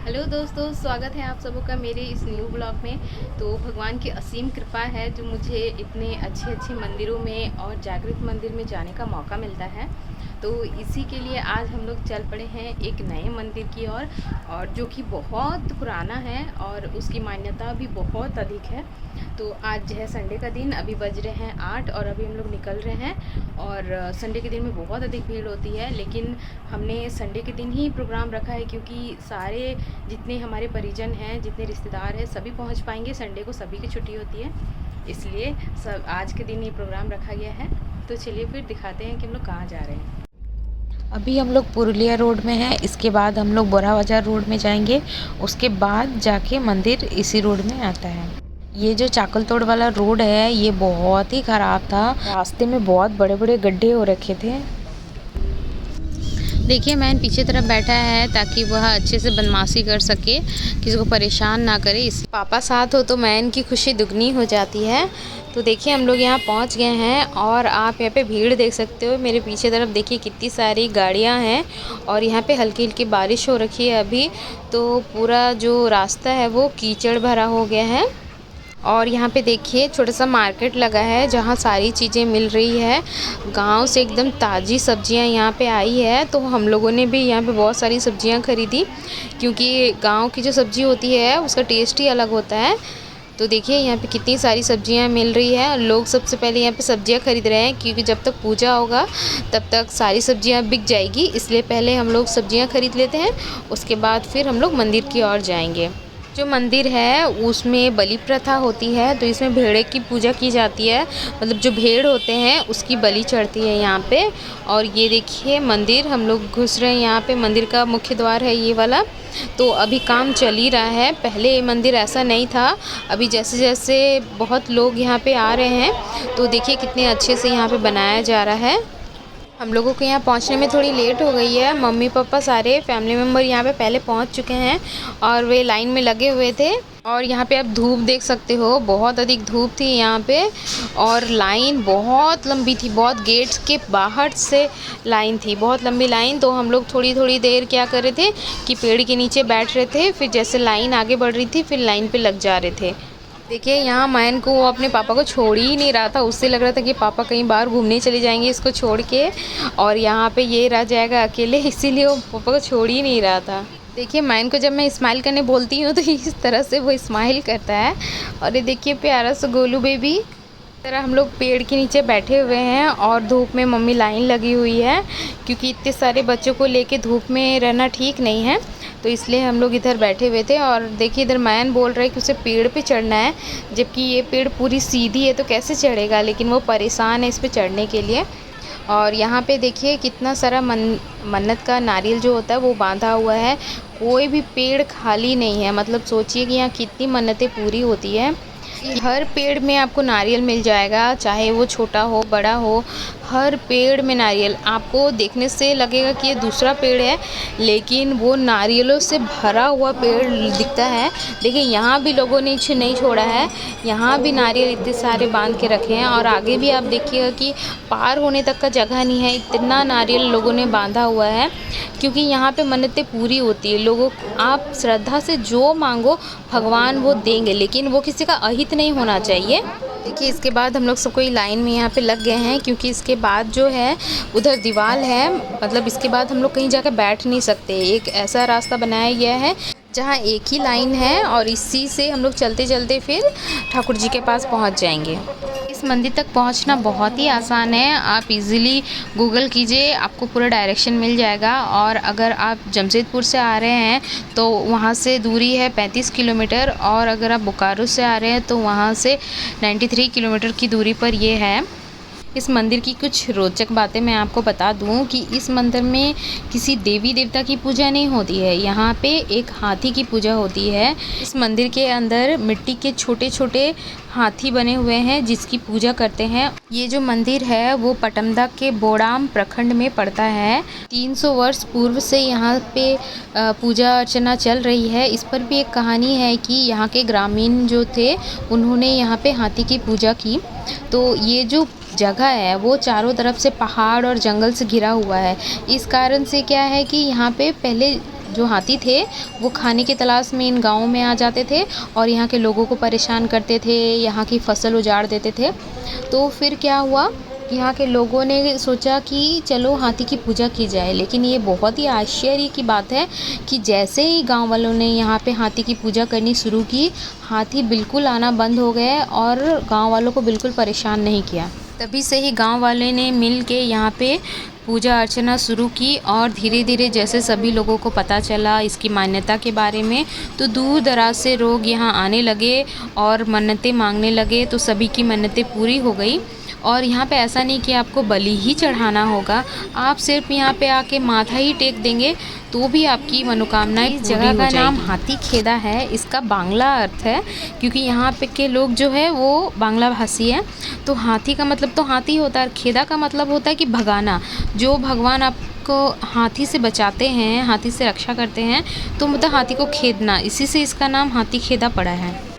Hello दोस्तों, स्वागत है आप सबों का मेरे इस न्यू ब्लॉग में। तो भगवान की असीम कृपा है जो मुझे इतने अच्छे अच्छे मंदिरों में और जागृत मंदिर में जाने का मौका मिलता है। तो इसी के लिए आज हम लोग चल पड़े हैं एक नए मंदिर की ओर और जो कि बहुत पुराना है और उसकी मान्यता भी बहुत अधिक है। तो आज है संडे का दिन, अभी बज रहे हैं 8 और अभी हम लोग निकल रहे हैं। और संडे के दिन में बहुत अधिक भीड़ होती है, लेकिन हमने संडे के दिन ही प्रोग्राम रखा है क्योंकि सारे जितने हमारे परिजन हैं, जितने रिश्तेदार हैं, सभी पहुंच पाएंगे। संडे को सभी की छुट्टी होती है, इसलिए सब आज के दिन ये प्रोग्राम रखा गया है। तो चलिए फिर दिखाते हैं कि हम लोग कहाँ जा रहे हैं। अभी हम लोग पुरुलिया रोड में हैं। इसके बाद हम लोग बोरा बाजार रोड में जाएंगे। उसके बाद जाके मंदिर इसी रोड में आता है। ये जो चाकल तोड़ वाला रोड है ये बहुत ही ख़राब था। रास्ते में बहुत बड़े बड़े गड्ढे हो रखे थे। देखिए, मैन पीछे तरफ बैठा है ताकि वह अच्छे से बदमाशी कर सके, किसी को परेशान ना करे। इस पापा साथ हो तो मैन की खुशी दुगनी हो जाती है। तो देखिए, हम लोग यहाँ पहुँच गए हैं और आप यहाँ पे भीड़ देख सकते हो। मेरे पीछे तरफ देखिए कितनी सारी गाड़ियाँ हैं और यहाँ पे हल्की हल्की बारिश हो रखी है अभी। तो पूरा जो रास्ता है वो कीचड़ भरा हो गया है। और यहाँ पे देखिए छोटा सा मार्केट लगा है जहाँ सारी चीज़ें मिल रही है। गांव से एकदम ताज़ी सब्जियाँ यहाँ पे आई है। तो हम लोगों ने भी यहाँ पे बहुत सारी सब्जियाँ खरीदी क्योंकि गांव की जो सब्ज़ी होती है उसका टेस्ट ही अलग होता है। तो देखिए यहाँ पे कितनी सारी सब्जियाँ मिल रही है। लोग सबसे पहले यहाँ पे सब्जियाँ खरीद रहे हैं क्योंकि जब तक पूजा होगा तब तक सारी सब्जियाँ बिक जाएगी, इसलिए पहले हम लोग सब्जियाँ खरीद लेते हैं। उसके बाद फिर हम लोग मंदिर की ओर जाएंगे। जो मंदिर है उसमें बलि प्रथा होती है, तो इसमें भेड़े की पूजा की जाती है। मतलब जो भेड़ होते हैं उसकी बलि चढ़ती है यहाँ पे। और ये देखिए मंदिर, हम लोग घुस रहे हैं यहाँ पे। मंदिर का मुख्य द्वार है ये वाला। तो अभी काम चल ही रहा है। पहले ये मंदिर ऐसा नहीं था। अभी जैसे जैसे बहुत लोग यहाँ पे आ रहे हैं तो देखिए कितने अच्छे से यहाँ पे बनाया जा रहा है। हम लोगों को यहाँ पहुँचने में थोड़ी लेट हो गई है। मम्मी पापा सारे फैमिली मेम्बर यहाँ पे पहले पहुँच चुके हैं और वे लाइन में लगे हुए थे। और यहाँ पे आप धूप देख सकते हो, बहुत अधिक धूप थी यहाँ पे और लाइन बहुत लंबी थी। बहुत गेट्स के बाहर से लाइन थी, बहुत लंबी लाइन। तो हम लोग थोड़ी थोड़ी देर क्या कर रहे थे कि पेड़ के नीचे बैठ रहे थे, फिर जैसे लाइन आगे बढ़ रही थी फिर लाइन पे लग जा रहे थे। देखिए यहाँ मैन को वो अपने पापा को छोड़ ही नहीं रहा था। उससे लग रहा था कि पापा कहीं बाहर घूमने चले जाएंगे इसको छोड़ के, और यहाँ पे ये रह जाएगा अकेले, इसीलिए वो पापा को छोड़ ही नहीं रहा था। देखिए मैन को जब मैं स्माइल करने बोलती हूँ तो इस तरह से वो स्माइल करता है। और ये देखिए प्यारा सा गोलू बेबी। तरह हम लोग पेड़ के नीचे बैठे हुए हैं और धूप में मम्मी लाइन लगी हुई है क्योंकि इतने सारे बच्चों को लेके धूप में रहना ठीक नहीं है। तो इसलिए हम लोग इधर बैठे हुए थे। और देखिए इधर मैन बोल रहा है कि उसे पेड़ पे चढ़ना है, जबकि ये पेड़ पूरी सीधी है तो कैसे चढ़ेगा, लेकिन वो परेशान है इस पे चढ़ने के लिए। और यहाँ पे देखिए कितना सारा मन्नत का नारियल जो होता है वो बांधा हुआ है। कोई भी पेड़ खाली नहीं है। मतलब सोचिए कि यहाँ कितनी मन्नतें पूरी होती है। हर पेड़ में आपको नारियल मिल जाएगा, चाहे वो छोटा हो बड़ा हो, हर पेड़ में नारियल। आपको देखने से लगेगा कि ये दूसरा पेड़ है, लेकिन वो नारियलों से भरा हुआ पेड़ दिखता है। देखिए यहाँ भी लोगों ने इसे नहीं छोड़ा है, यहाँ भी नारियल इतने सारे बांध के रखे हैं। और आगे भी आप देखिएगा कि पार होने तक का जगह नहीं है, इतना नारियल लोगों ने बांधा हुआ है क्योंकि यहाँ पे मन्नतें पूरी होती है। लोगों आप श्रद्धा से जो मांगो भगवान वो देंगे, लेकिन वो किसी का अहित नहीं होना चाहिए। देखिए इसके बाद हम लोग सब कोई लाइन में यहाँ पे लग गए हैं क्योंकि इसके बाद जो है उधर दीवार है। मतलब इसके बाद हम लोग कहीं जाकर बैठ नहीं सकते। एक ऐसा रास्ता बनाया गया है जहाँ एक ही लाइन है और इसी से हम लोग चलते चलते फिर ठाकुर जी के पास पहुँच जाएंगे। इस मंदिर तक पहुंचना बहुत ही आसान है। आप इजीली गूगल कीजिए, आपको पूरा डायरेक्शन मिल जाएगा। और अगर आप जमशेदपुर से आ रहे हैं तो वहां से दूरी है 35 किलोमीटर, और अगर आप बोकारो से आ रहे हैं तो वहां से 93 किलोमीटर की दूरी पर ये है। इस मंदिर की कुछ रोचक बातें मैं आपको बता दूं कि इस मंदिर में किसी देवी देवता की पूजा नहीं होती है। यहाँ पे एक हाथी की पूजा होती है। इस मंदिर के अंदर मिट्टी के छोटे छोटे हाथी बने हुए हैं जिसकी पूजा करते हैं। ये जो मंदिर है वो पटमदा के बोड़ाम प्रखंड में पड़ता है। 300 वर्ष पूर्व से यहाँ पे पूजा अर्चना चल रही है। इस पर भी एक कहानी है कि यहाँ के ग्रामीण जो थे उन्होंने यहाँ पे हाथी की पूजा की। तो ये जो जगह है वो चारों तरफ से पहाड़ और जंगल से घिरा हुआ है। इस कारण से क्या है कि यहाँ पे पहले जो हाथी थे वो खाने की तलाश में इन गाँवों में आ जाते थे और यहाँ के लोगों को परेशान करते थे, यहाँ की फसल उजाड़ देते थे। तो फिर क्या हुआ, यहाँ के लोगों ने सोचा कि चलो हाथी की पूजा की जाए। लेकिन ये बहुत ही आश्चर्य की बात है कि जैसे ही गांव वालों ने यहाँ पे हाथी की पूजा करनी शुरू की, हाथी बिल्कुल आना बंद हो गए और गांव वालों को बिल्कुल परेशान नहीं किया। तभी से ही गांव वाले ने मिल के यहाँ पे पूजा अर्चना शुरू की और धीरे धीरे जैसे सभी लोगों को पता चला इसकी मान्यता के बारे में, तो दूर दराज से लोग यहाँ आने लगे और मन्नतें मांगने लगे। तो सभी की मन्नतें पूरी हो गई। और यहाँ पे ऐसा नहीं कि आपको बलि ही चढ़ाना होगा, आप सिर्फ यहाँ पे आके माथा ही टेक देंगे तो भी आपकी मनोकामनाएं पूरी हो जाएगी। इस जगह का नाम हाथी खेदा है। इसका बांग्ला अर्थ है, क्योंकि यहाँ पे के लोग जो है वो बांग्ला भाषी है। तो हाथी का मतलब तो हाथी होता है, खेदा का मतलब होता है कि भगाना। जो भगवान आपको हाथी से बचाते हैं, हाथी से रक्षा करते हैं, तो मतलब हाथी को खेदना, इसी से इसका नाम हाथी खेदा पड़ा है।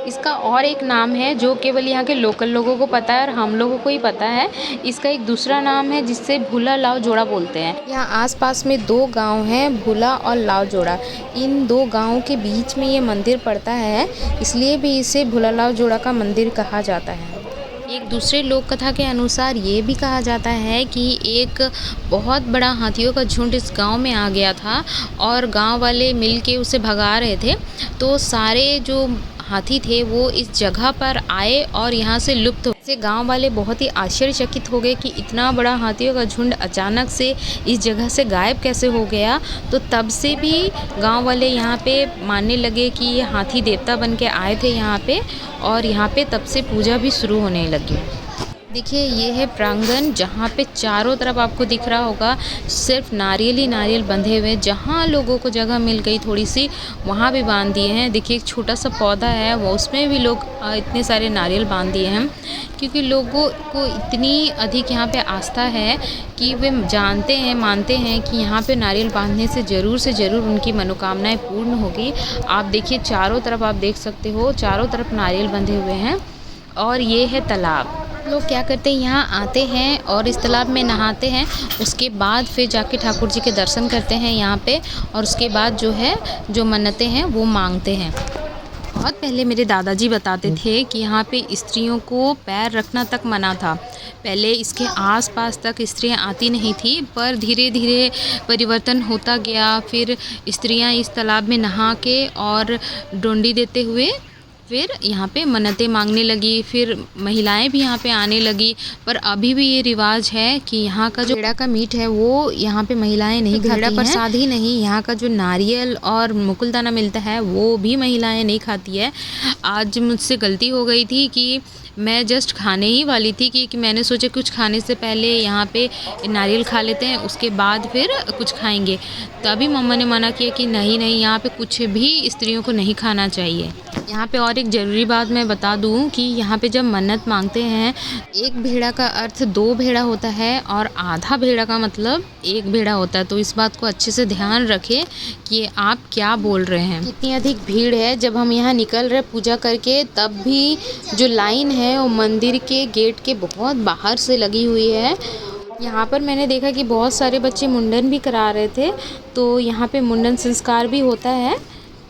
इसका और एक नाम है जो केवल यहाँ के लोकल लोगों को पता है और हम लोगों को ही पता है। इसका एक दूसरा नाम है जिससे भूला लाव जोड़ा बोलते हैं। यहाँ आसपास में 2 गांव हैं, भूला और लाव जोड़ा। इन 2 गांवों के बीच में ये मंदिर पड़ता है, इसलिए भी इसे भूला लाव जोड़ा का मंदिर कहा जाता है। एक दूसरे लोक कथा के अनुसार ये भी कहा जाता है कि एक बहुत बड़ा हाथियों का झुंड इस गांव में आ गया था और गांव वाले मिल के उसे भगा रहे थे। तो सारे जो हाथी थे वो इस जगह पर आए और यहाँ से लुप्त हो गए। गांव वाले बहुत ही आश्चर्यचकित हो गए कि इतना बड़ा हाथियों का झुंड अचानक से इस जगह से गायब कैसे हो गया। तो तब से भी गांव वाले यहाँ पे मानने लगे कि ये हाथी देवता बन के आए थे यहाँ पे, और यहाँ पे तब से पूजा भी शुरू होने लगी। देखिए ये है प्रांगण, जहाँ पे चारों तरफ आपको दिख रहा होगा सिर्फ नारियल ही नारियल बंधे हुए। जहाँ लोगों को जगह मिल गई थोड़ी सी, वहाँ भी बांध दिए हैं। देखिए एक छोटा सा पौधा है, वो उसमें भी लोग इतने सारे नारियल बांध दिए हैं, क्योंकि लोगों को इतनी अधिक यहाँ पे आस्था है कि वे जानते हैं, मानते हैं कि यहाँ पे नारियल बांधने से ज़रूर उनकी मनोकामनाएँ पूर्ण होगी। आप देखिए चारों तरफ, आप देख सकते हो चारों तरफ नारियल बंधे हुए हैं। और ये है तालाब। लोग क्या करते हैं, यहाँ आते हैं और इस तालाब में नहाते हैं। उसके बाद फिर जाके ठाकुर जी के दर्शन करते हैं यहाँ पे, और उसके बाद जो है जो मन्नतें हैं वो मांगते हैं। बहुत पहले मेरे दादाजी बताते थे कि यहाँ पे स्त्रियों को पैर रखना तक मना था। पहले इसके आसपास तक स्त्रियाँ आती नहीं थी, पर धीरे धीरे परिवर्तन होता गया। फिर स्त्रियाँ इस तालाब में नहा के और डोंडी देते हुए फिर यहाँ पे मन्नतें मांगने लगी। फिर महिलाएं भी यहाँ पे आने लगी। पर अभी भी ये रिवाज है कि यहाँ का जो भेड़ा का मीट है वो यहाँ पे महिलाएं नहीं खाती हैं। भेड़ा प्रसाद ही नहीं, यहाँ का जो नारियल और मुकुलदाना मिलता है वो भी महिलाएं नहीं खाती है। आज मुझसे गलती हो गई थी कि मैं जस्ट खाने ही वाली थी कि मैंने सोचा कुछ खाने से पहले यहाँ पे नारियल खा लेते हैं, उसके बाद फिर कुछ खाएंगे। तभी मम्मा ने मना किया कि नहीं यहाँ पे कुछ भी स्त्रियों को नहीं खाना चाहिए। यहाँ पे और एक ज़रूरी बात मैं बता दूँ कि यहाँ पे जब मन्नत मांगते हैं, एक भेड़ा का अर्थ 2 भेड़ा होता है और आधा भेड़ा का मतलब 1 भेड़ा होता है। तो इस बात को अच्छे से ध्यान रखें कि आप क्या बोल रहे हैं। कितनी अधिक भीड़ है, जब हम यहाँ निकल रहे पूजा करके तब भी जो लाइन है वो मंदिर के गेट के बहुत बाहर से लगी हुई है। यहाँ पर मैंने देखा कि बहुत सारे बच्चे मुंडन भी करा रहे थे, तो यहाँ पे मुंडन संस्कार भी होता है।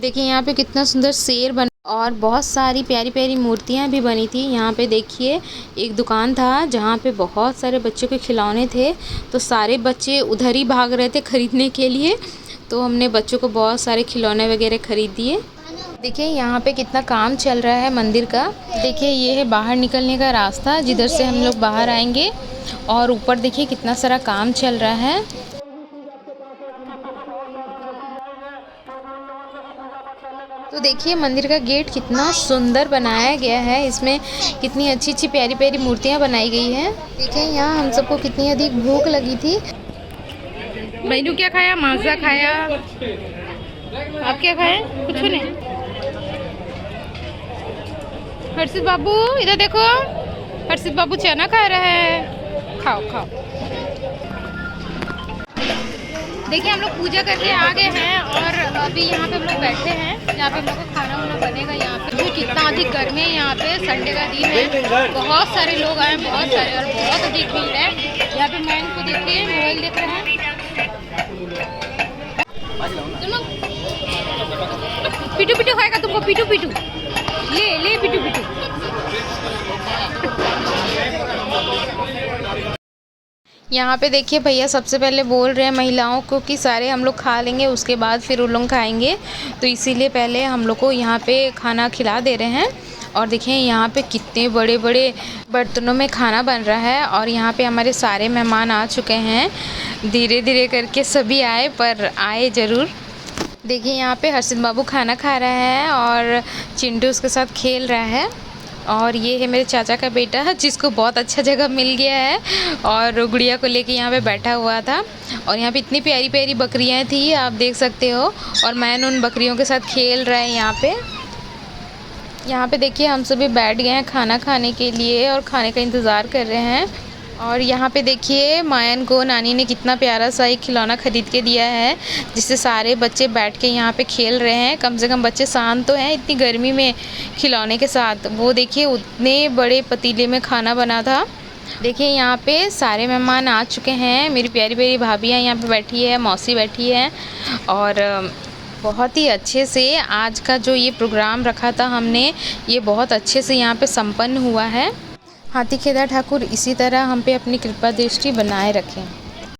देखिए यहाँ पे कितना सुंदर शेर बना और बहुत सारी प्यारी प्यारी मूर्तियाँ भी बनी थी। यहाँ पे देखिए एक दुकान था जहाँ पे बहुत सारे बच्चों के खिलौने थे, तो सारे बच्चे उधर ही भाग रहे थे खरीदने के लिए। तो हमने बच्चों को बहुत सारे खिलौने वगैरह खरीद दिए। देखिए यहाँ पे कितना काम चल रहा है मंदिर का। देखिए ये है बाहर निकलने का रास्ता, जिधर से हम लोग बाहर आएंगे। और ऊपर देखिए कितना सारा काम चल रहा है। तो देखिए मंदिर का गेट कितना सुंदर बनाया गया है, इसमें कितनी अच्छी अच्छी प्यारी प्यारी मूर्तियाँ बनाई गई हैं। देखिए यहाँ हम सबको कितनी अधिक भूख लगी थी। मैनू क्या खाया? माजा खाया। आप क्या खाए? कुछ नहीं। हर्षित बाबू इधर देखो, हर्षित बाबू चना खा रहा है। खाओ खाओ। देखिए हम लोग पूजा करके आ गए हैं और अभी यहाँ पे हम लोग बैठे हैं। यहाँ पे हम लोग को खाना वाना बनेगा। यहाँ पे कितना अधिक गर्मी है, यहाँ पे संडे का दिन है, बहुत सारे लोग आए, बहुत सारे और बहुत अधिक भीड़ है। यहाँ पे मैं इनको देखिए मोबाइल देख रहे हैं। पिटू पिटू खाएगा तुमको, पिटू पिटू ले ले पिटू पिटू। यहाँ पे देखिए भैया सबसे पहले बोल रहे हैं महिलाओं को कि सारे हम लोग खा लेंगे, उसके बाद फिर वो लोग खाएंगे, तो इसीलिए पहले हम लोग को यहाँ पे खाना खिला दे रहे हैं। और देखिए यहाँ पे कितने बड़े बड़े बर्तनों में खाना बन रहा है और यहाँ पे हमारे सारे मेहमान आ चुके हैं। धीरे धीरे करके सभी आए, पर आए ज़रूर। देखिए यहाँ पे हर्षित बाबू खाना खा रहा है और चिंटू उसके साथ खेल रहा है। और ये है मेरे चाचा का बेटा जिसको बहुत अच्छा जगह मिल गया है और गुड़िया को लेके यहाँ पे बैठा हुआ था। और यहाँ पे इतनी प्यारी प्यारी बकरियाँ थी, आप देख सकते हो, और मैन उन बकरियों के साथ खेल रहा है यहाँ पे देखिए हम सभी बैठ गए हैं खाना खाने के लिए और खाने का इंतज़ार कर रहे हैं। और यहाँ पे देखिए मायन को नानी ने कितना प्यारा सा एक खिलौना ख़रीद के दिया है, जिससे सारे बच्चे बैठ के यहाँ पे खेल रहे हैं। कम से कम बच्चे शांत तो हैं इतनी गर्मी में खिलौने के साथ। वो देखिए उतने बड़े पतीले में खाना बना था। देखिए यहाँ पे सारे मेहमान आ चुके हैं, मेरी प्यारी प्यारी भाभियाँ यहाँ पे बैठी है, मौसी बैठी है। और बहुत ही अच्छे से आज का जो ये प्रोग्राम रखा था हमने, ये बहुत अच्छे से यहाँ पे संपन्न हुआ है। हाथी खेदा ठाकुर इसी तरह हम पे अपनी कृपा दृष्टि बनाए रखें।